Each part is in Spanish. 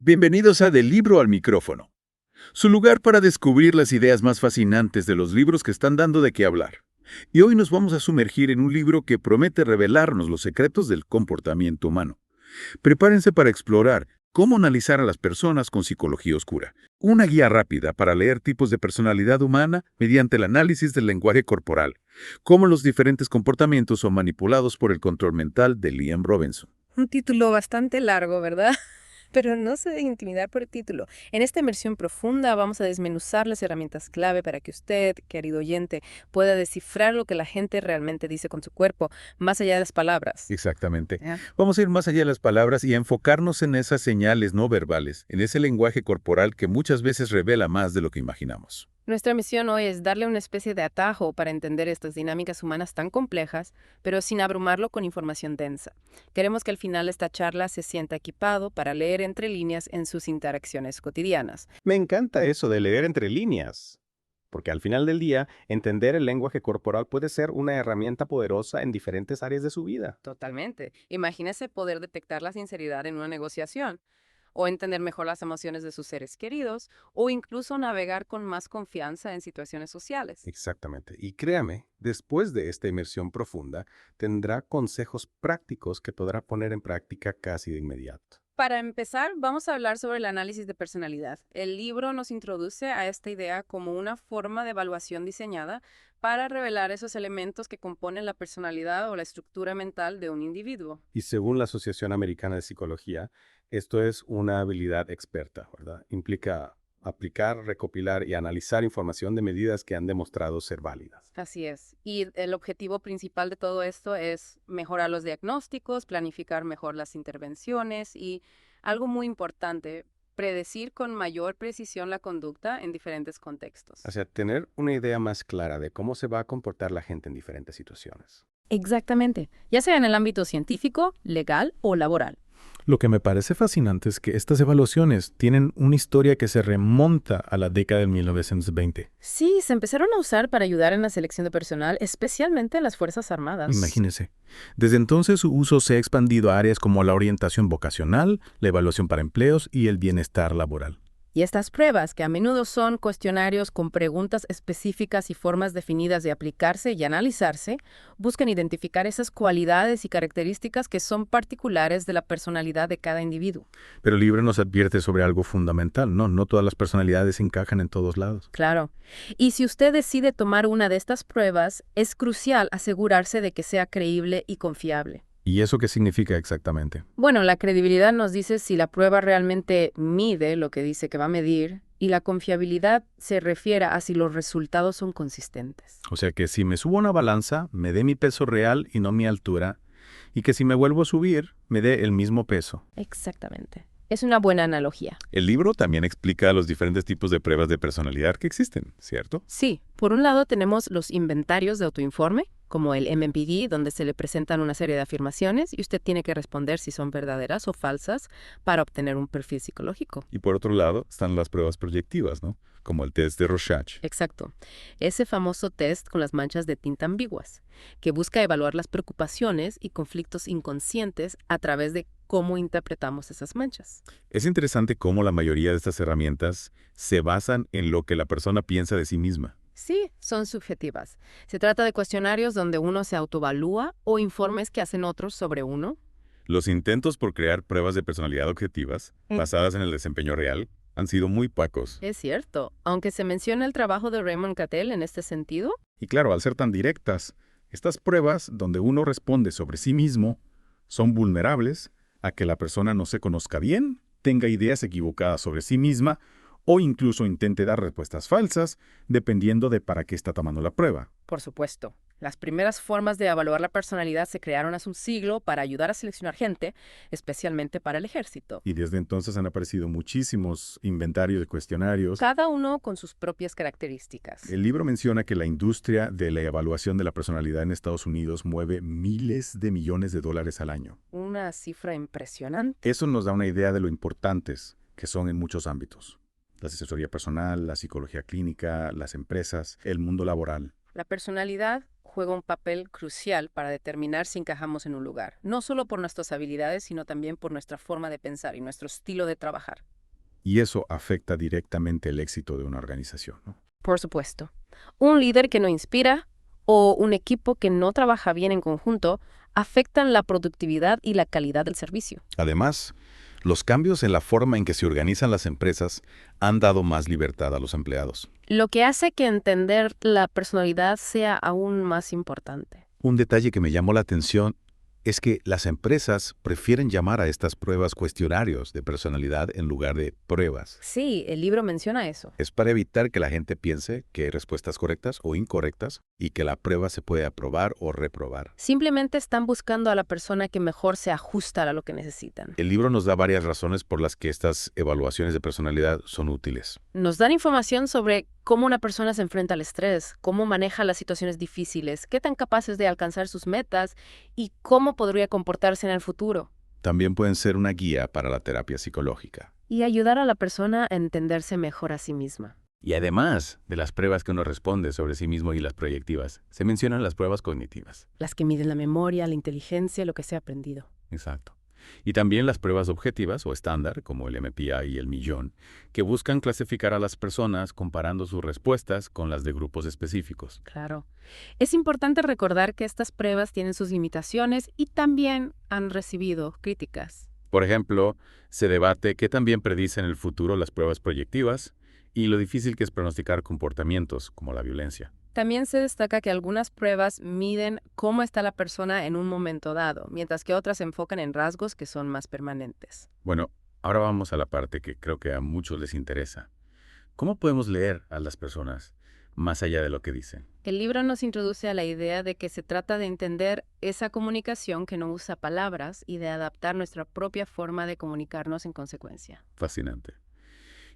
Bienvenidos a Del Libro al Micrófono, su lugar para descubrir las ideas más fascinantes de los libros que están dando de qué hablar. Y hoy nos vamos a sumergir en un libro que promete revelarnos los secretos del comportamiento humano. Prepárense para explorar cómo analizar a las personas con psicología oscura. Una guía rápida para leer tipos de personalidad humana mediante el análisis del lenguaje corporal, cómo los diferentes comportamientos son manipulados por el control mental de Liam Robinson. Un título bastante largo, ¿verdad? Pero no se deje intimidar por el título. En esta inmersión profunda vamos a desmenuzar las herramientas clave para que usted, querido oyente, pueda descifrar lo que la gente realmente dice con su cuerpo, más allá de las palabras. Exactamente. ¿Ya? Vamos a ir más allá de las palabras y a enfocarnos en esas señales no verbales, en ese lenguaje corporal que muchas veces revela más de lo que imaginamos. Nuestra misión hoy es darle una especie de atajo para entender estas dinámicas humanas tan complejas, pero sin abrumarlo con información densa. Queremos que al final de esta charla se sienta equipado para leer entre líneas en sus interacciones cotidianas. Me encanta eso de leer entre líneas, porque al final del día, entender el lenguaje corporal puede ser una herramienta poderosa en diferentes áreas de su vida. Totalmente. Imagínese poder detectar la sinceridad en una negociación, o entender mejor las emociones de sus seres queridos, o incluso navegar con más confianza en situaciones sociales. Exactamente. Y créame, después de esta inmersión profunda, tendrá consejos prácticos que podrá poner en práctica casi de inmediato. Para empezar, vamos a hablar sobre el análisis de personalidad. El libro nos introduce a esta idea como una forma de evaluación diseñada para revelar esos elementos que componen la personalidad o la estructura mental de un individuo. Y según la Asociación Americana de Psicología, esto es una habilidad experta, ¿verdad? Implica aplicar, recopilar y analizar información de medidas que han demostrado ser válidas. Así es. Y el objetivo principal de todo esto es mejorar los diagnósticos, planificar mejor las intervenciones y, algo muy importante, predecir con mayor precisión la conducta en diferentes contextos. O sea, tener una idea más clara de cómo se va a comportar la gente en diferentes situaciones. Exactamente, ya sea en el ámbito científico, legal o laboral. Lo que me parece fascinante es que estas evaluaciones tienen una historia que se remonta a la década de 1920. Sí, se empezaron a usar para ayudar en la selección de personal, especialmente en las Fuerzas Armadas. Imagínese. Desde entonces su uso se ha expandido a áreas como la orientación vocacional, la evaluación para empleos y el bienestar laboral. Y estas pruebas, que a menudo son cuestionarios con preguntas específicas y formas definidas de aplicarse y analizarse, buscan identificar esas cualidades y características que son particulares de la personalidad de cada individuo. Pero el libro nos advierte sobre algo fundamental, ¿no? No todas las personalidades encajan en todos lados. Claro. Y si usted decide tomar una de estas pruebas, es crucial asegurarse de que sea creíble y confiable. ¿Y eso qué significa exactamente? Bueno, la credibilidad nos dice si la prueba realmente mide lo que dice que va a medir, y la confiabilidad se refiere a si los resultados son consistentes. O sea que si me subo a una balanza, me dé mi peso real y no mi altura, y que si me vuelvo a subir, me dé el mismo peso. Exactamente. Es una buena analogía. El libro también explica los diferentes tipos de pruebas de personalidad que existen, ¿cierto? Sí, por un lado tenemos los inventarios de autoinforme, como el MMPD, donde se le presentan una serie de afirmaciones y usted tiene que responder si son verdaderas o falsas para obtener un perfil psicológico. Y por otro lado están las pruebas proyectivas, ¿no? Como el test de Rorschach. Exacto. Ese famoso test con las manchas de tinta ambiguas, que busca evaluar las preocupaciones y conflictos inconscientes a través de cómo interpretamos esas manchas. Es interesante cómo la mayoría de estas herramientas se basan en lo que la persona piensa de sí misma. Sí, son subjetivas. Se trata de cuestionarios donde uno se autoevalúa o informes que hacen otros sobre uno. Los intentos por crear pruebas de personalidad objetivas, basadas en el desempeño real, han sido muy pocos. Es cierto, aunque se menciona el trabajo de Raymond Cattell en este sentido. Y claro, al ser tan directas, estas pruebas donde uno responde sobre sí mismo son vulnerables a que la persona no se conozca bien, tenga ideas equivocadas sobre sí misma o incluso intente dar respuestas falsas, dependiendo de para qué está tomando la prueba. Por supuesto, las primeras formas de evaluar la personalidad se crearon hace un siglo para ayudar a seleccionar gente, especialmente para el ejército. Y desde entonces han aparecido muchísimos inventarios de cuestionarios. Cada uno con sus propias características. El libro menciona que la industria de la evaluación de la personalidad en Estados Unidos mueve miles de millones de dólares al año. Una cifra impresionante. Eso nos da una idea de lo importantes que son en muchos ámbitos. La asesoría personal, la psicología clínica, las empresas, el mundo laboral. La personalidad juega un papel crucial para determinar si encajamos en un lugar, no solo por nuestras habilidades, sino también por nuestra forma de pensar y nuestro estilo de trabajar. Y eso afecta directamente el éxito de una organización, ¿no? Por supuesto. Un líder que no inspira o un equipo que no trabaja bien en conjunto afectan la productividad y la calidad del servicio. Además, los cambios en la forma en que se organizan las empresas han dado más libertad a los empleados. Lo que hace que entender la personalidad sea aún más importante. Un detalle que me llamó la atención es que las empresas prefieren llamar a estas pruebas cuestionarios de personalidad en lugar de pruebas. Sí, el libro menciona eso. Es para evitar que la gente piense que hay respuestas correctas o incorrectas y que la prueba se puede aprobar o reprobar. Simplemente están buscando a la persona que mejor se ajusta a lo que necesitan. El libro nos da varias razones por las que estas evaluaciones de personalidad son útiles. Nos dan información sobre cómo una persona se enfrenta al estrés, cómo maneja las situaciones difíciles, qué tan capaces de alcanzar sus metas y cómo podría comportarse en el futuro. También pueden ser una guía para la terapia psicológica. Y ayudar a la persona a entenderse mejor a sí misma. Y además de las pruebas que uno responde sobre sí mismo y las proyectivas, se mencionan las pruebas cognitivas. Las que miden la memoria, la inteligencia, lo que se ha aprendido. Exacto. Y también las pruebas objetivas o estándar, como el MPI y el Millón, que buscan clasificar a las personas comparando sus respuestas con las de grupos específicos. Claro. Es importante recordar que estas pruebas tienen sus limitaciones y también han recibido críticas. Por ejemplo, se debate qué tan bien predicen el futuro las pruebas proyectivas y lo difícil que es pronosticar comportamientos como la violencia. También se destaca que algunas pruebas miden cómo está la persona en un momento dado, mientras que otras se enfocan en rasgos que son más permanentes. Bueno, ahora vamos a la parte que creo que a muchos les interesa. ¿Cómo podemos leer a las personas más allá de lo que dicen? El libro nos introduce a la idea de que se trata de entender esa comunicación que no usa palabras y de adaptar nuestra propia forma de comunicarnos en consecuencia. Fascinante.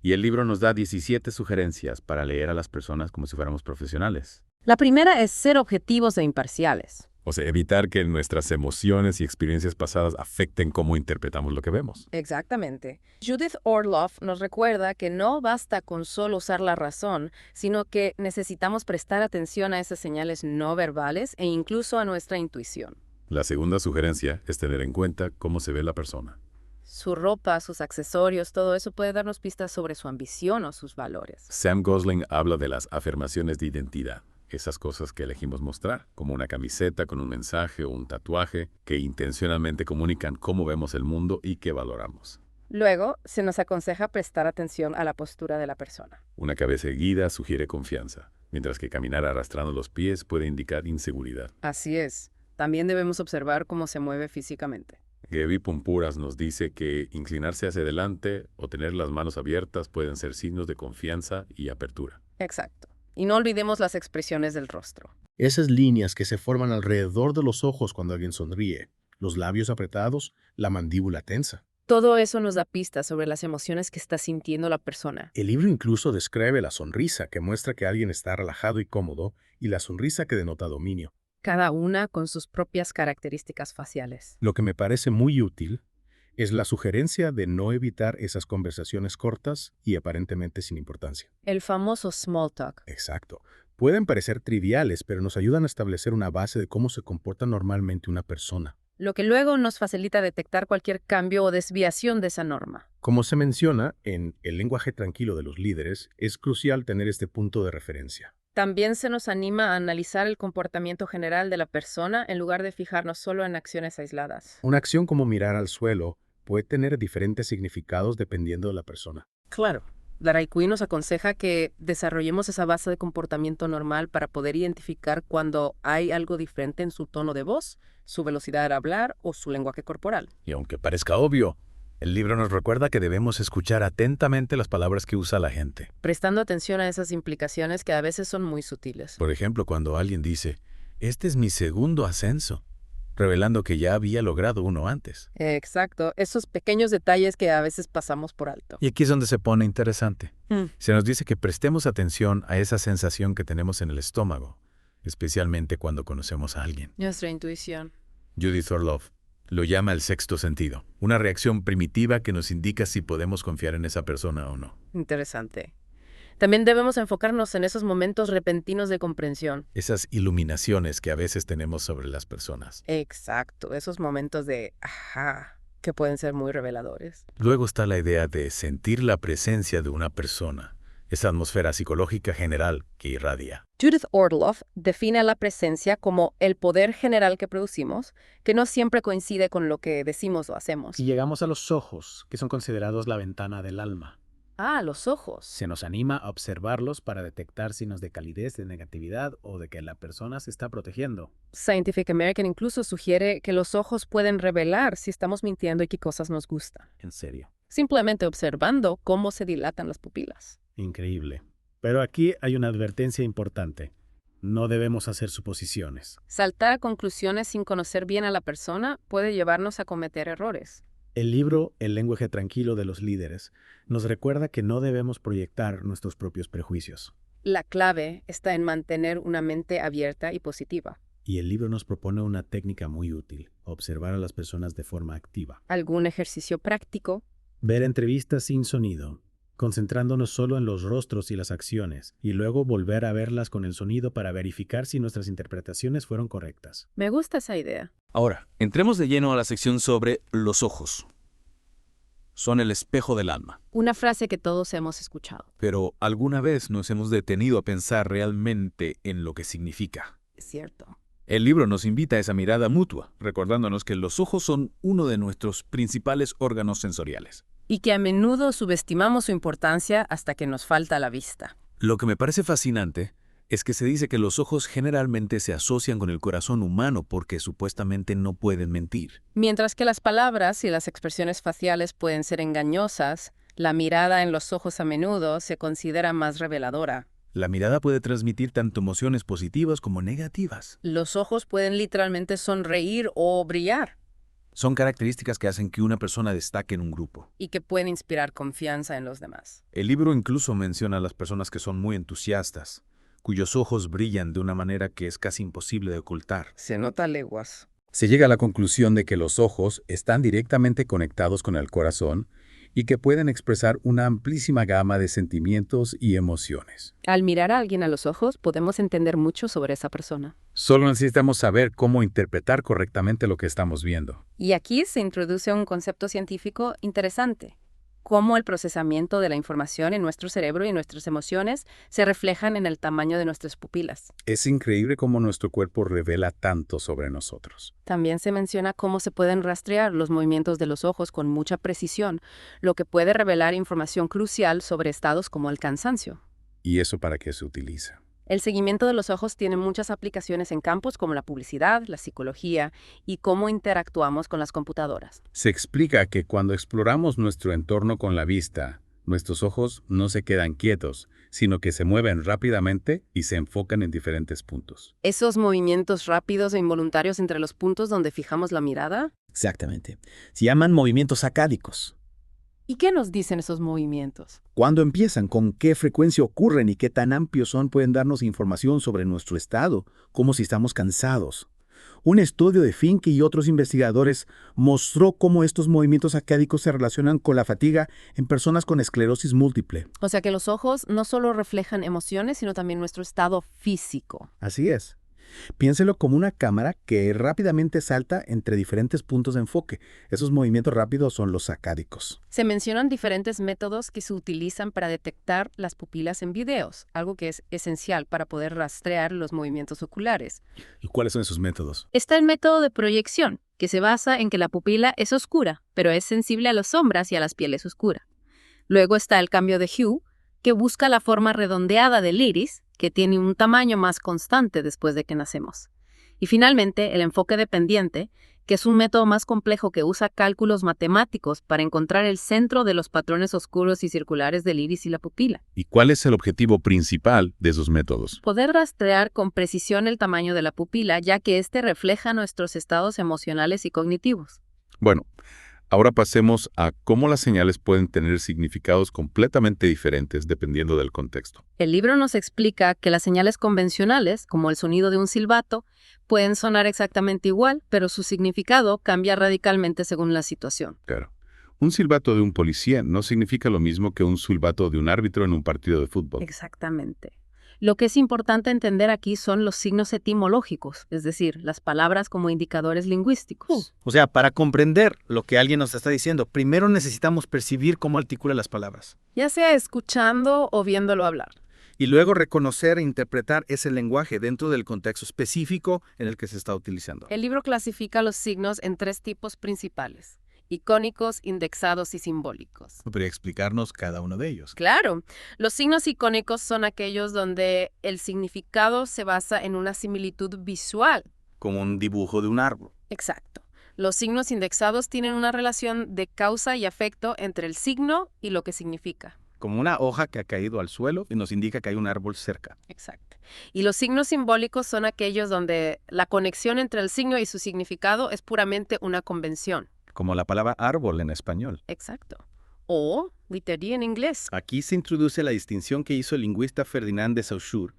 Y el libro nos da 17 sugerencias para leer a las personas como si fuéramos profesionales. La primera es ser objetivos e imparciales. O sea, evitar que nuestras emociones y experiencias pasadas afecten cómo interpretamos lo que vemos. Exactamente. Judith Orloff nos recuerda que no basta con solo usar la razón, sino que necesitamos prestar atención a esas señales no verbales e incluso a nuestra intuición. La segunda sugerencia es tener en cuenta cómo se ve la persona. Su ropa, sus accesorios, todo eso puede darnos pistas sobre su ambición o sus valores. Sam Gosling habla de las afirmaciones de identidad, esas cosas que elegimos mostrar, como una camiseta con un mensaje o un tatuaje, que intencionalmente comunican cómo vemos el mundo y qué valoramos. Luego, se nos aconseja prestar atención a la postura de la persona. Una cabeza erguida sugiere confianza, mientras que caminar arrastrando los pies puede indicar inseguridad. Así es. También debemos observar cómo se mueve físicamente. Gaby Pumpuras nos dice que inclinarse hacia adelante o tener las manos abiertas pueden ser signos de confianza y apertura. Exacto. Y no olvidemos las expresiones del rostro. Esas líneas que se forman alrededor de los ojos cuando alguien sonríe, los labios apretados, la mandíbula tensa. Todo eso nos da pistas sobre las emociones que está sintiendo la persona. El libro incluso describe la sonrisa que muestra que alguien está relajado y cómodo y la sonrisa que denota dominio. Cada una con sus propias características faciales. Lo que me parece muy útil es la sugerencia de no evitar esas conversaciones cortas y aparentemente sin importancia. El famoso small talk. Exacto. Pueden parecer triviales, pero nos ayudan a establecer una base de cómo se comporta normalmente una persona. Lo que luego nos facilita detectar cualquier cambio o desviación de esa norma. Como se menciona en El lenguaje tranquilo de los líderes, es crucial tener este punto de referencia. También se nos anima a analizar el comportamiento general de la persona en lugar de fijarnos solo en acciones aisladas. Una acción como mirar al suelo puede tener diferentes significados dependiendo de la persona. Claro. Daraikui nos aconseja que desarrollemos esa base de comportamiento normal para poder identificar cuando hay algo diferente en su tono de voz, su velocidad al hablar o su lenguaje corporal. Y aunque parezca obvio, el libro nos recuerda que debemos escuchar atentamente las palabras que usa la gente. Prestando atención a esas implicaciones que a veces son muy sutiles. Por ejemplo, cuando alguien dice, «Este es mi segundo ascenso», revelando que ya había logrado uno antes. Exacto, esos pequeños detalles que a veces pasamos por alto. Y aquí es donde se pone interesante. Se nos dice que prestemos atención a esa sensación que tenemos en el estómago, especialmente cuando conocemos a alguien. Nuestra intuición. Judith Orloff lo llama el sexto sentido, una reacción primitiva que nos indica si podemos confiar en esa persona o no. Interesante. También debemos enfocarnos en esos momentos repentinos de comprensión. Esas iluminaciones que a veces tenemos sobre las personas. Exacto, esos momentos de ajá. que pueden ser muy reveladores. Luego está la idea de sentir la presencia de una persona, esa atmósfera psicológica general que irradia. Judith Orloff define la presencia como el poder general que producimos, que no siempre coincide con lo que decimos o hacemos. Y llegamos a los ojos, que son considerados la ventana del alma. Ah, los ojos. Se nos anima a observarlos para detectar signos de calidez, de negatividad o de que la persona se está protegiendo. Scientific American incluso sugiere que los ojos pueden revelar si estamos mintiendo y qué cosas nos gustan. En serio. Simplemente observando cómo se dilatan las pupilas. Increíble. Pero aquí hay una advertencia importante. No debemos hacer suposiciones. Saltar a conclusiones sin conocer bien a la persona puede llevarnos a cometer errores. El libro El lenguaje tranquilo de los líderes nos recuerda que no debemos proyectar nuestros propios prejuicios. La clave está en mantener una mente abierta y positiva. Y el libro nos propone una técnica muy útil: observar a las personas de forma activa. ¿Algún ejercicio práctico? Ver entrevistas sin sonido, concentrándonos solo en los rostros y las acciones, y luego volver a verlas con el sonido para verificar si nuestras interpretaciones fueron correctas. Me gusta esa idea. Ahora, entremos de lleno a la sección sobre los ojos. Son el espejo del alma. Una frase que todos hemos escuchado. Pero ¿alguna vez nos hemos detenido a pensar realmente en lo que significa? Es cierto. El libro nos invita a esa mirada mutua, recordándonos que los ojos son uno de nuestros principales órganos sensoriales. Y que a menudo subestimamos su importancia hasta que nos falta la vista. Lo que me parece fascinante es que se dice que los ojos generalmente se asocian con el corazón humano porque supuestamente no pueden mentir. Mientras que las palabras y las expresiones faciales pueden ser engañosas, la mirada en los ojos a menudo se considera más reveladora. La mirada puede transmitir tanto emociones positivas como negativas. Los ojos pueden literalmente sonreír o brillar, Son características que hacen que una persona destaque en un grupo. y que pueden inspirar confianza en los demás. El libro incluso menciona a las personas que son muy entusiastas, cuyos ojos brillan de una manera que es casi imposible de ocultar. Se nota a leguas. Se llega a la conclusión de que los ojos están directamente conectados con el corazón y que pueden expresar una amplísima gama de sentimientos y emociones. Al mirar a alguien a los ojos, podemos entender mucho sobre esa persona. Solo necesitamos saber cómo interpretar correctamente lo que estamos viendo. Y aquí se introduce un concepto científico interesante: cómo el procesamiento de la información en nuestro cerebro y nuestras emociones se reflejan en el tamaño de nuestras pupilas. Es increíble cómo nuestro cuerpo revela tanto sobre nosotros. También se menciona cómo se pueden rastrear los movimientos de los ojos con mucha precisión, lo que puede revelar información crucial sobre estados como el cansancio. ¿Y eso para qué se utiliza? El seguimiento de los ojos tiene muchas aplicaciones en campos como la publicidad, la psicología y cómo interactuamos con las computadoras. Se explica que cuando exploramos nuestro entorno con la vista, nuestros ojos no se quedan quietos, sino que se mueven rápidamente y se enfocan en diferentes puntos. Esos movimientos rápidos e involuntarios entre los puntos donde fijamos la mirada. Exactamente. Se llaman movimientos sacádicos. ¿Y qué nos dicen esos movimientos? Cuando empiezan, con qué frecuencia ocurren y qué tan amplios son, pueden darnos información sobre nuestro estado, como si estamos cansados. Un estudio de Fink y otros investigadores mostró cómo estos movimientos sacádicos se relacionan con la fatiga en personas con esclerosis múltiple. O sea que los ojos no solo reflejan emociones, sino también nuestro estado físico. Así es. Piénselo como una cámara que rápidamente salta entre diferentes puntos de enfoque. Esos movimientos rápidos son los sacádicos. Se mencionan diferentes métodos que se utilizan para detectar las pupilas en videos, algo que es esencial para poder rastrear los movimientos oculares. ¿Y cuáles son esos métodos? Está el método de proyección, que se basa en que la pupila es oscura, pero es sensible a las sombras y a las pieles oscuras. Luego está el cambio de hue, que busca la forma redondeada del iris, que tiene un tamaño más constante después de que nacemos. Y finalmente, el enfoque dependiente, que es un método más complejo que usa cálculos matemáticos para encontrar el centro de los patrones oscuros y circulares del iris y la pupila. ¿Y cuál es el objetivo principal de esos métodos? Poder rastrear con precisión el tamaño de la pupila, ya que éste refleja nuestros estados emocionales y cognitivos. Bueno, ahora pasemos a cómo las señales pueden tener significados completamente diferentes dependiendo del contexto. El libro nos explica que las señales convencionales, como el sonido de un silbato, pueden sonar exactamente igual, pero su significado cambia radicalmente según la situación. Claro. Un silbato de un policía no significa lo mismo que un silbato de un árbitro en un partido de fútbol. Exactamente. Lo que es importante entender aquí son los signos etimológicos, es decir, las palabras como indicadores lingüísticos. O sea, para comprender lo que alguien nos está diciendo, primero necesitamos percibir cómo articula las palabras. Ya sea escuchando o viéndolo hablar. Y luego reconocer e interpretar ese lenguaje dentro del contexto específico en el que se está utilizando. El libro clasifica los signos en 3 tipos principales: icónicos, indexados y simbólicos. ¿Podría explicarnos cada uno de ellos? Claro, los signos icónicos son aquellos donde el significado se basa en una similitud visual. Como un dibujo de un árbol. Exacto. Los signos indexados tienen una relación de causa y afecto entre el signo y lo que significa. Como una hoja que ha caído al suelo y nos indica que hay un árbol cerca. Exacto. Y los signos simbólicos son aquellos donde la conexión entre el signo y su significado es puramente una convención. Como la palabra árbol en español. Exacto. O litería en inglés. Aquí se introduce la distinción que hizo el lingüista Ferdinand de Saussure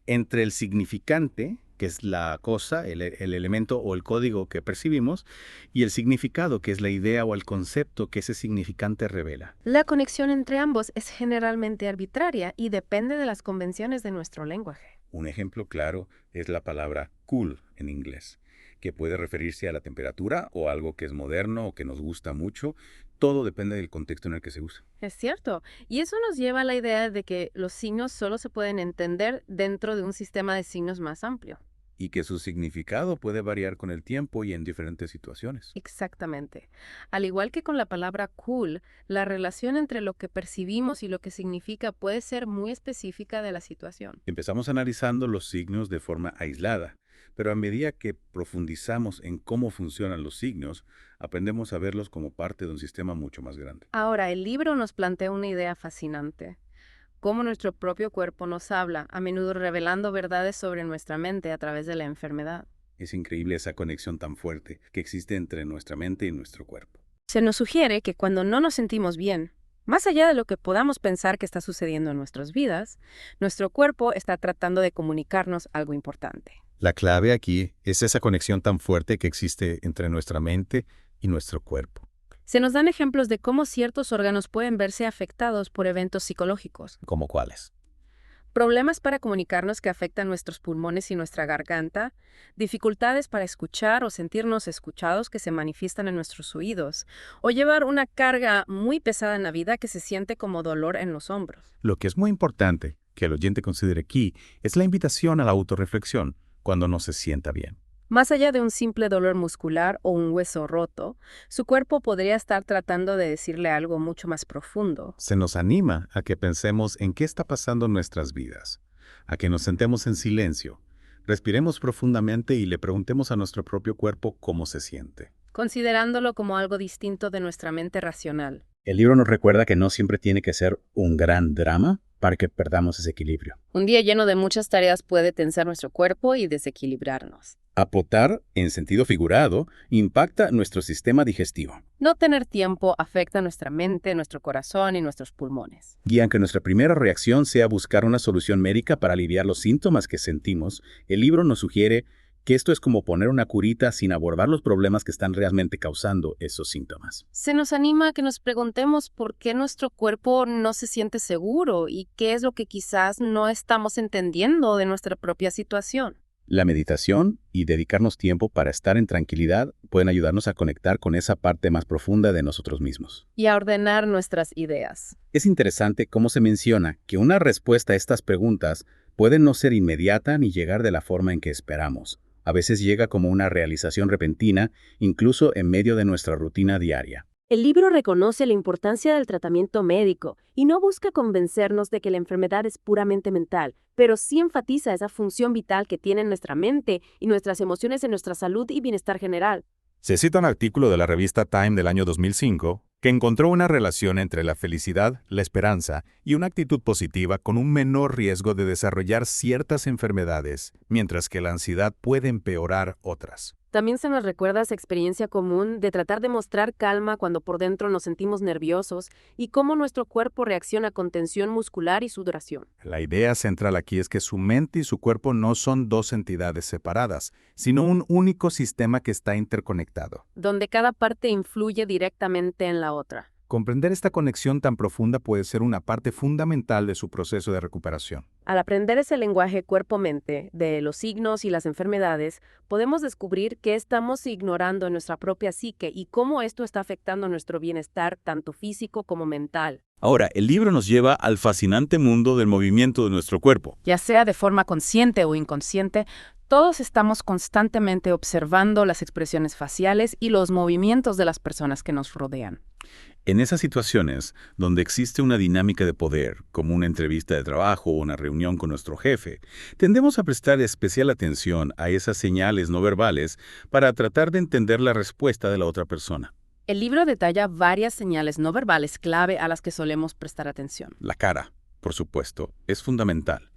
entre el significante, que es la cosa, el elemento o el código que percibimos, y el significado, que es la idea o el concepto que ese significante revela. La conexión entre ambos es generalmente arbitraria y depende de las convenciones de nuestro lenguaje. Un ejemplo claro es la palabra cool en inglés, que puede referirse a la temperatura o algo que es moderno o que nos gusta mucho. Todo depende del contexto en el que se usa. Es cierto. Y eso nos lleva a la idea de que los signos solo se pueden entender dentro de un sistema de signos más amplio. Y que su significado puede variar con el tiempo y en diferentes situaciones. Exactamente. Al igual que con la palabra cool, la relación entre lo que percibimos y lo que significa puede ser muy específica de la situación. Empezamos analizando los signos de forma aislada, pero a medida que profundizamos en cómo funcionan los signos, aprendemos a verlos como parte de un sistema mucho más grande. Ahora, el libro nos plantea una idea fascinante. Cómo nuestro propio cuerpo nos habla, a menudo revelando verdades sobre nuestra mente a través de la enfermedad. Es increíble esa conexión tan fuerte que existe entre nuestra mente y nuestro cuerpo. Se nos sugiere que cuando no nos sentimos bien, más allá de lo que podamos pensar que está sucediendo en nuestras vidas, nuestro cuerpo está tratando de comunicarnos algo importante. La clave aquí es esa conexión tan fuerte que existe entre nuestra mente y nuestro cuerpo. Se nos dan ejemplos de cómo ciertos órganos pueden verse afectados por eventos psicológicos. ¿Cómo cuáles? Problemas para comunicarnos que afectan nuestros pulmones y nuestra garganta, dificultades para escuchar o sentirnos escuchados que se manifiestan en nuestros oídos, o llevar una carga muy pesada en la vida que se siente como dolor en los hombros. Lo que es muy importante que el oyente considere aquí es la invitación a la autorreflexión cuando no se sienta bien. Más allá de un simple dolor muscular o un hueso roto, su cuerpo podría estar tratando de decirle algo mucho más profundo. Se nos anima a que pensemos en qué está pasando en nuestras vidas, a que nos sentemos en silencio, respiremos profundamente y le preguntemos a nuestro propio cuerpo cómo se siente. Considerándolo como algo distinto de nuestra mente racional. El libro nos recuerda que no siempre tiene que ser un gran drama para que perdamos ese equilibrio. Un día lleno de muchas tareas puede tensar nuestro cuerpo y desequilibrarnos. Apotar, en sentido figurado, impacta nuestro sistema digestivo. No tener tiempo afecta nuestra mente, nuestro corazón y nuestros pulmones. Y aunque nuestra primera reacción sea buscar una solución médica para aliviar los síntomas que sentimos, el libro nos sugiere que esto es como poner una curita sin abordar los problemas que están realmente causando esos síntomas. Se nos anima a que nos preguntemos por qué nuestro cuerpo no se siente seguro y qué es lo que quizás no estamos entendiendo de nuestra propia situación. La meditación y dedicarnos tiempo para estar en tranquilidad pueden ayudarnos a conectar con esa parte más profunda de nosotros mismos. Y a ordenar nuestras ideas. Es interesante cómo se menciona que una respuesta a estas preguntas puede no ser inmediata ni llegar de la forma en que esperamos. A veces llega como una realización repentina, incluso en medio de nuestra rutina diaria. El libro reconoce la importancia del tratamiento médico y no busca convencernos de que la enfermedad es puramente mental, pero sí enfatiza esa función vital que tiene nuestra mente y nuestras emociones en nuestra salud y bienestar general. Se cita un artículo de la revista Time del año 2005 que encontró una relación entre la felicidad, la esperanza y una actitud positiva con un menor riesgo de desarrollar ciertas enfermedades, mientras que la ansiedad puede empeorar otras. También se nos recuerda esa experiencia común de tratar de mostrar calma cuando por dentro nos sentimos nerviosos y cómo nuestro cuerpo reacciona con tensión muscular y sudoración. La idea central aquí es que su mente y su cuerpo no son dos entidades separadas, sino un único sistema que está interconectado. Donde cada parte influye directamente en la otra. Comprender esta conexión tan profunda puede ser una parte fundamental de su proceso de recuperación. Al aprender ese lenguaje cuerpo-mente de los signos y las enfermedades, podemos descubrir qué estamos ignorando en nuestra propia psique y cómo esto está afectando nuestro bienestar tanto físico como mental. Ahora, el libro nos lleva al fascinante mundo del movimiento de nuestro cuerpo. Ya sea de forma consciente o inconsciente, todos estamos constantemente observando las expresiones faciales y los movimientos de las personas que nos rodean. En esas situaciones donde existe una dinámica de poder, como una entrevista de trabajo o una reunión con nuestro jefe, tendemos a prestar especial atención a esas señales no verbales para tratar de entender la respuesta de la otra persona. El libro detalla varias señales no verbales clave a las que solemos prestar atención. La cara, por supuesto, es fundamental.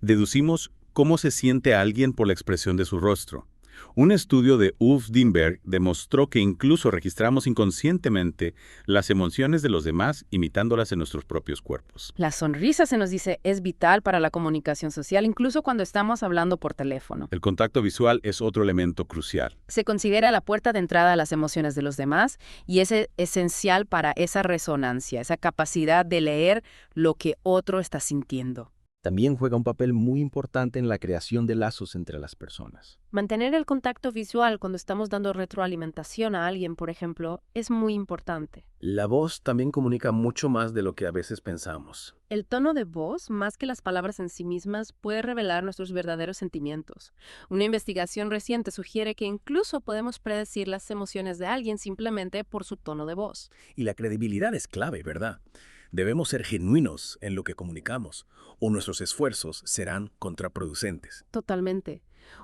Deducimos cómo se siente alguien por la expresión de su rostro. Un estudio de Ulf Dimberg demostró que incluso registramos inconscientemente las emociones de los demás imitándolas en nuestros propios cuerpos. La sonrisa, se nos dice, es vital para la comunicación social, incluso cuando estamos hablando por teléfono. El contacto visual es otro elemento crucial. Se considera la puerta de entrada a las emociones de los demás y es esencial para esa resonancia, esa capacidad de leer lo que otro está sintiendo. También juega un papel muy importante en la creación de lazos entre las personas. Mantener el contacto visual cuando estamos dando retroalimentación a alguien, por ejemplo, es muy importante. La voz también comunica mucho más de lo que a veces pensamos. El tono de voz, más que las palabras en sí mismas, puede revelar nuestros verdaderos sentimientos. Una investigación reciente sugiere que incluso podemos predecir las emociones de alguien simplemente por su tono de voz. Y la credibilidad es clave, ¿verdad? Debemos ser genuinos en lo que comunicamos, o nuestros esfuerzos serán contraproducentes. Totalmente.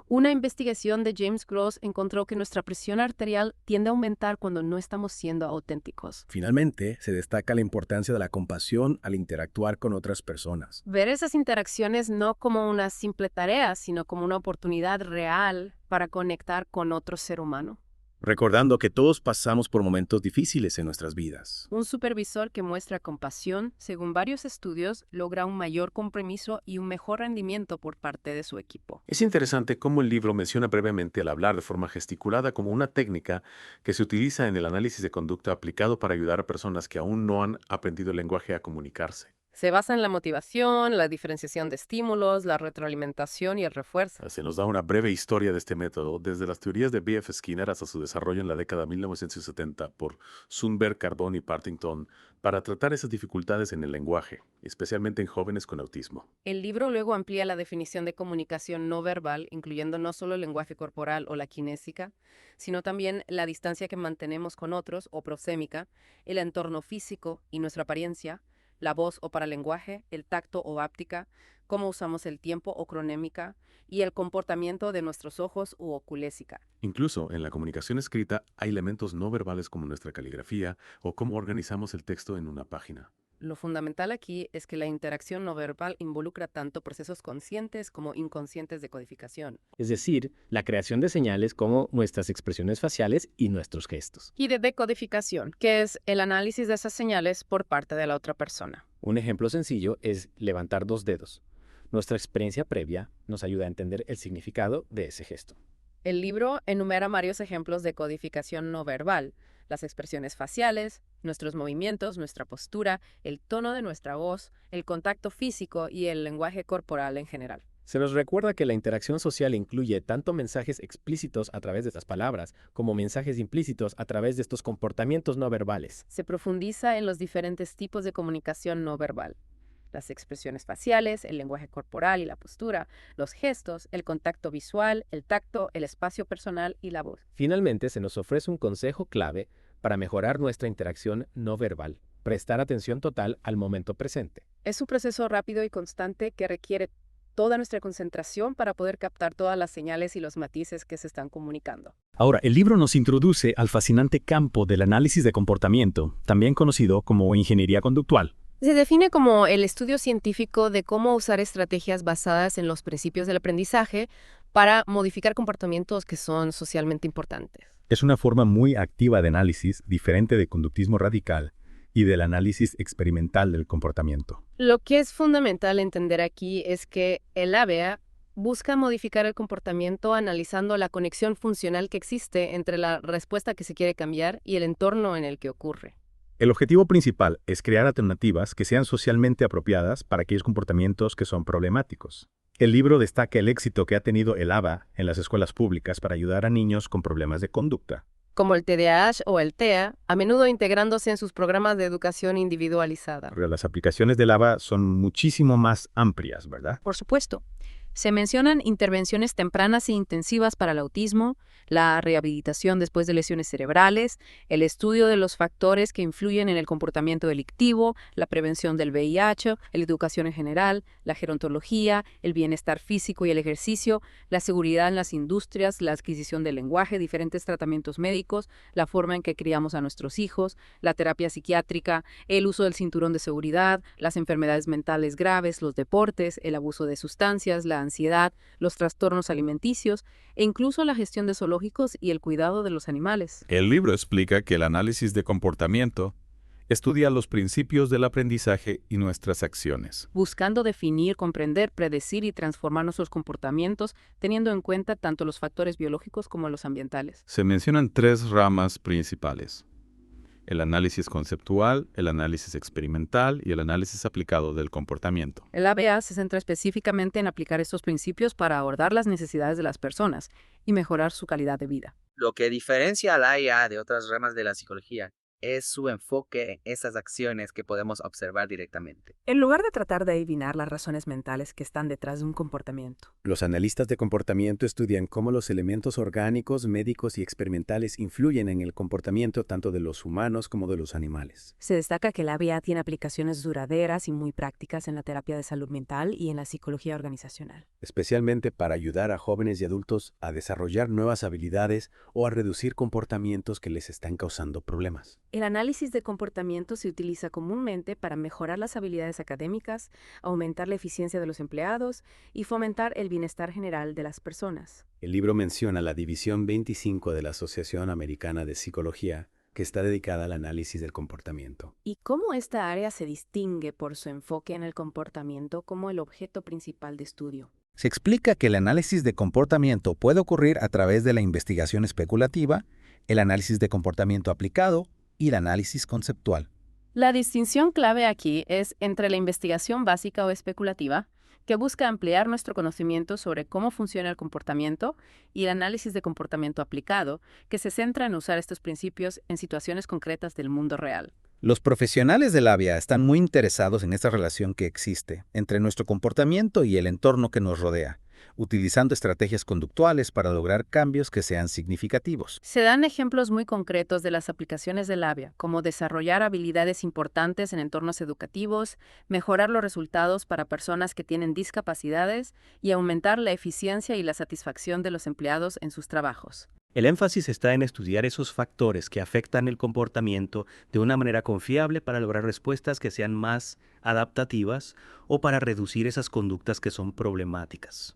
Una investigación de James Gross encontró que nuestra presión arterial tiende a aumentar cuando no estamos siendo auténticos. Finalmente, se destaca la importancia de la compasión al interactuar con otras personas. Ver esas interacciones no como una simple tarea, sino como una oportunidad real para conectar con otro ser humano. Recordando que todos pasamos por momentos difíciles en nuestras vidas. Un supervisor que muestra compasión, según varios estudios, logra un mayor compromiso y un mejor rendimiento por parte de su equipo. Es interesante cómo el libro menciona brevemente el hablar de forma gesticulada como una técnica que se utiliza en el análisis de conducta aplicado para ayudar a personas que aún no han aprendido el lenguaje a comunicarse. Se basa en la motivación, la diferenciación de estímulos, la retroalimentación y el refuerzo. Se nos da una breve historia de este método, desde las teorías de B.F. Skinner hasta su desarrollo en la década de 1970 por Sundberg, Carbone y Partington, para tratar esas dificultades en el lenguaje, especialmente en jóvenes con autismo. El libro luego amplía la definición de comunicación no verbal, incluyendo no solo el lenguaje corporal o la kinésica, sino también la distancia que mantenemos con otros o prosémica, el entorno físico y nuestra apariencia, la voz o paralenguaje, el tacto o háptica, cómo usamos el tiempo o cronémica y el comportamiento de nuestros ojos u oculésica. Incluso en la comunicación escrita hay elementos no verbales como nuestra caligrafía o cómo organizamos el texto en una página. Lo fundamental aquí es que la interacción no verbal involucra tanto procesos conscientes como inconscientes de codificación. Es decir, la creación de señales como nuestras expresiones faciales y nuestros gestos. Y de decodificación, que es el análisis de esas señales por parte de la otra persona. Un ejemplo sencillo es levantar 2 dedos. Nuestra experiencia previa nos ayuda a entender el significado de ese gesto. El libro enumera varios ejemplos de codificación no verbal, las expresiones faciales, nuestros movimientos, nuestra postura, el tono de nuestra voz, el contacto físico y el lenguaje corporal en general. Se nos recuerda que la interacción social incluye tanto mensajes explícitos a través de estas palabras, como mensajes implícitos a través de estos comportamientos no verbales. Se profundiza en los diferentes tipos de comunicación no verbal. Las expresiones faciales, el lenguaje corporal y la postura, los gestos, el contacto visual, el tacto, el espacio personal y la voz. Finalmente, se nos ofrece un consejo clave para mejorar nuestra interacción no verbal: prestar atención total al momento presente. Es un proceso rápido y constante que requiere toda nuestra concentración para poder captar todas las señales y los matices que se están comunicando. Ahora, el libro nos introduce al fascinante campo del análisis de comportamiento, también conocido como ingeniería conductual. Se define como el estudio científico de cómo usar estrategias basadas en los principios del aprendizaje para modificar comportamientos que son socialmente importantes. Es una forma muy activa de análisis, diferente de conductismo radical y del análisis experimental del comportamiento. Lo que es fundamental entender aquí es que el ABA busca modificar el comportamiento analizando la conexión funcional que existe entre la respuesta que se quiere cambiar y el entorno en el que ocurre. El objetivo principal es crear alternativas que sean socialmente apropiadas para aquellos comportamientos que son problemáticos. El libro destaca el éxito que ha tenido el ABA en las escuelas públicas para ayudar a niños con problemas de conducta. Como el TDAH o el TEA, a menudo integrándose en sus programas de educación individualizada. Pero las aplicaciones del ABA son muchísimo más amplias, ¿verdad? Por supuesto. Se mencionan intervenciones tempranas e intensivas para el autismo, la rehabilitación después de lesiones cerebrales, el estudio de los factores que influyen en el comportamiento delictivo, la prevención del VIH, la educación en general, la gerontología, el bienestar físico y el ejercicio, la seguridad en las industrias, la adquisición del lenguaje, diferentes tratamientos médicos, la forma en que criamos a nuestros hijos, la terapia psiquiátrica, el uso del cinturón de seguridad, las enfermedades mentales graves, los deportes, el abuso de sustancias, la ansiedad, los trastornos alimenticios e incluso la gestión de zoológicos y el cuidado de los animales. El libro explica que el análisis de comportamiento estudia los principios del aprendizaje y nuestras acciones, buscando definir, comprender, predecir y transformar nuestros comportamientos, teniendo en cuenta tanto los factores biológicos como los ambientales. Se mencionan 3 ramas principales: el análisis conceptual, el análisis experimental y el análisis aplicado del comportamiento. El ABA se centra específicamente en aplicar estos principios para abordar las necesidades de las personas y mejorar su calidad de vida. Lo que diferencia al AIA de otras ramas de la psicología es su enfoque en esas acciones que podemos observar directamente. En lugar de tratar de adivinar las razones mentales que están detrás de un comportamiento. Los analistas de comportamiento estudian cómo los elementos orgánicos, médicos y experimentales influyen en el comportamiento tanto de los humanos como de los animales. Se destaca que el ABA tiene aplicaciones duraderas y muy prácticas en la terapia de salud mental y en la psicología organizacional. Especialmente para ayudar a jóvenes y adultos a desarrollar nuevas habilidades o a reducir comportamientos que les están causando problemas. El análisis de comportamiento se utiliza comúnmente para mejorar las habilidades académicas, aumentar la eficiencia de los empleados y fomentar el bienestar general de las personas. El libro menciona la División 25 de la Asociación Americana de Psicología, que está dedicada al análisis del comportamiento. ¿Y cómo esta área se distingue por su enfoque en el comportamiento como el objeto principal de estudio? Se explica que el análisis de comportamiento puede ocurrir a través de la investigación especulativa, el análisis de comportamiento aplicado y el análisis conceptual. La distinción clave aquí es entre la investigación básica o especulativa, que busca ampliar nuestro conocimiento sobre cómo funciona el comportamiento, y el análisis de comportamiento aplicado, que se centra en usar estos principios en situaciones concretas del mundo real. Los profesionales del ABA están muy interesados en esta relación que existe entre nuestro comportamiento y el entorno que nos rodea, utilizando estrategias conductuales para lograr cambios que sean significativos. Se dan ejemplos muy concretos de las aplicaciones del ABA, como desarrollar habilidades importantes en entornos educativos, mejorar los resultados para personas que tienen discapacidades y aumentar la eficiencia y la satisfacción de los empleados en sus trabajos. El énfasis está en estudiar esos factores que afectan el comportamiento de una manera confiable para lograr respuestas que sean más adaptativas o para reducir esas conductas que son problemáticas.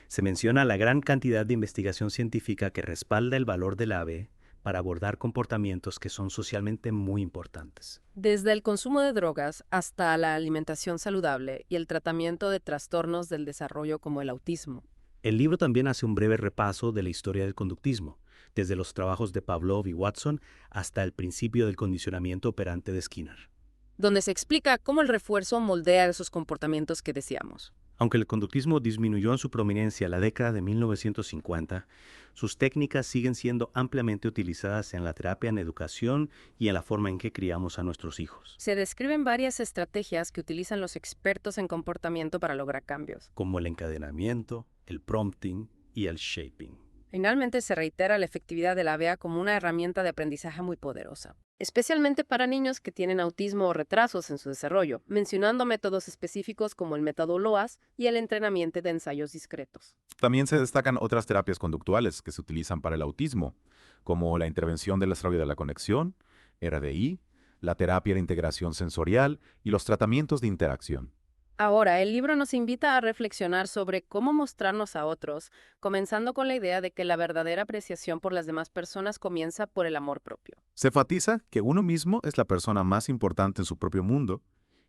Se menciona la gran cantidad de investigación científica que respalda el valor del ABA para abordar comportamientos que son socialmente muy importantes. Desde el consumo de drogas hasta la alimentación saludable y el tratamiento de trastornos del desarrollo como el autismo. El libro también hace un breve repaso de la historia del conductismo, desde los trabajos de Pavlov y Watson hasta el principio del condicionamiento operante de Skinner, donde se explica cómo el refuerzo moldea esos comportamientos que deseamos. Aunque el conductismo disminuyó en su prominencia en la década de 1950, sus técnicas siguen siendo ampliamente utilizadas en la terapia en educación y en la forma en que criamos a nuestros hijos. Se describen varias estrategias que utilizan los expertos en comportamiento para lograr cambios, como el encadenamiento, el prompting y el shaping. Finalmente, se reitera la efectividad de la ABA como una herramienta de aprendizaje muy poderosa, especialmente para niños que tienen autismo o retrasos en su desarrollo, mencionando métodos específicos como el método LOAS y el entrenamiento de ensayos discretos. También se destacan otras terapias conductuales que se utilizan para el autismo, como la intervención del desarrollo de la conexión, RDI, la terapia de integración sensorial y los tratamientos de interacción. Ahora, el libro nos invita a reflexionar sobre cómo mostrarnos a otros, comenzando con la idea de que la verdadera apreciación por las demás personas comienza por el amor propio. Se enfatiza que uno mismo es la persona más importante en su propio mundo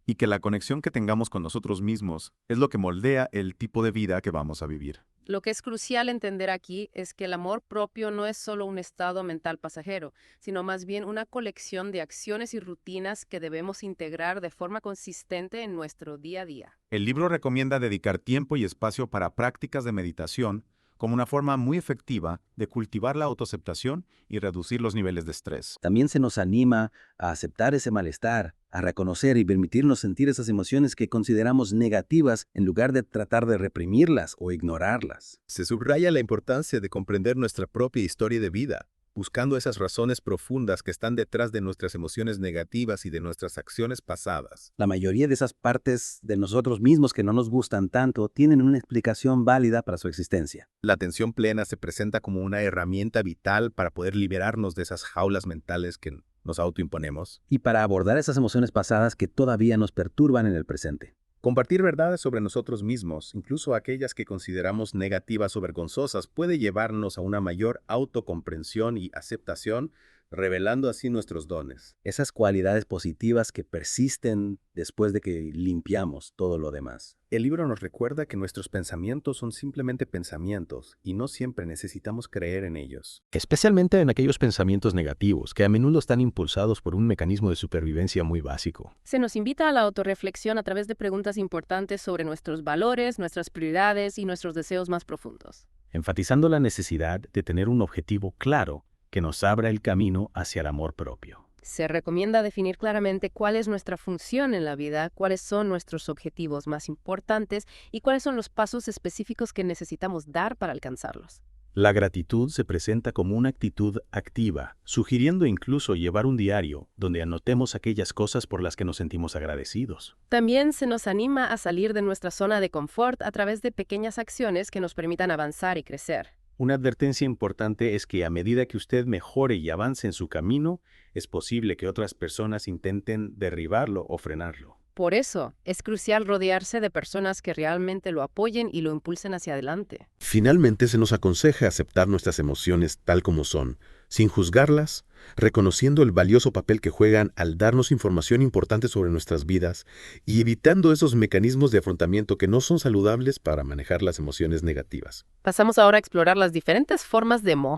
y que la conexión que tengamos con nosotros mismos es lo que moldea el tipo de vida que vamos a vivir. Lo que es crucial entender aquí es que el amor propio no es solo un estado mental pasajero, sino más bien una colección de acciones y rutinas que debemos integrar de forma consistente en nuestro día a día. El libro recomienda dedicar tiempo y espacio para prácticas de meditación como una forma muy efectiva de cultivar la autoaceptación y reducir los niveles de estrés. También se nos anima a aceptar ese malestar, a reconocer y permitirnos sentir esas emociones que consideramos negativas en lugar de tratar de reprimirlas o ignorarlas. Se subraya la importancia de comprender nuestra propia historia de vida, buscando esas razones profundas que están detrás de nuestras emociones negativas y de nuestras acciones pasadas. La mayoría de esas partes de nosotros mismos que no nos gustan tanto tienen una explicación válida para su existencia. La atención plena se presenta como una herramienta vital para poder liberarnos de esas jaulas mentales que nos autoimponemos. Y para abordar esas emociones pasadas que todavía nos perturban en el presente. Compartir verdades sobre nosotros mismos, incluso aquellas que consideramos negativas o vergonzosas, puede llevarnos a una mayor autocomprensión y aceptación, revelando así nuestros dones. Esas cualidades positivas que persisten después de que limpiamos todo lo demás. El libro nos recuerda que nuestros pensamientos son simplemente pensamientos y no siempre necesitamos creer en ellos. Especialmente en aquellos pensamientos negativos, que a menudo están impulsados por un mecanismo de supervivencia muy básico. Se nos invita a la autorreflexión a través de preguntas importantes sobre nuestros valores, nuestras prioridades y nuestros deseos más profundos. Enfatizando la necesidad de tener un objetivo claro que nos abra el camino hacia el amor propio. Se recomienda definir claramente cuál es nuestra función en la vida, cuáles son nuestros objetivos más importantes y cuáles son los pasos específicos que necesitamos dar para alcanzarlos. La gratitud se presenta como una actitud activa, sugiriendo incluso llevar un diario donde anotemos aquellas cosas por las que nos sentimos agradecidos. También se nos anima a salir de nuestra zona de confort a través de pequeñas acciones que nos permitan avanzar y crecer. Una advertencia importante es que a medida que usted mejore y avance en su camino, es posible que otras personas intenten derribarlo o frenarlo. Por eso, es crucial rodearse de personas que realmente lo apoyen y lo impulsen hacia adelante. Finalmente, se nos aconseja aceptar nuestras emociones tal como son, sin juzgarlas, reconociendo el valioso papel que juegan al darnos información importante sobre nuestras vidas y evitando esos mecanismos de afrontamiento que no son saludables para manejar las emociones negativas. Pasamos ahora a explorar las diferentes formas de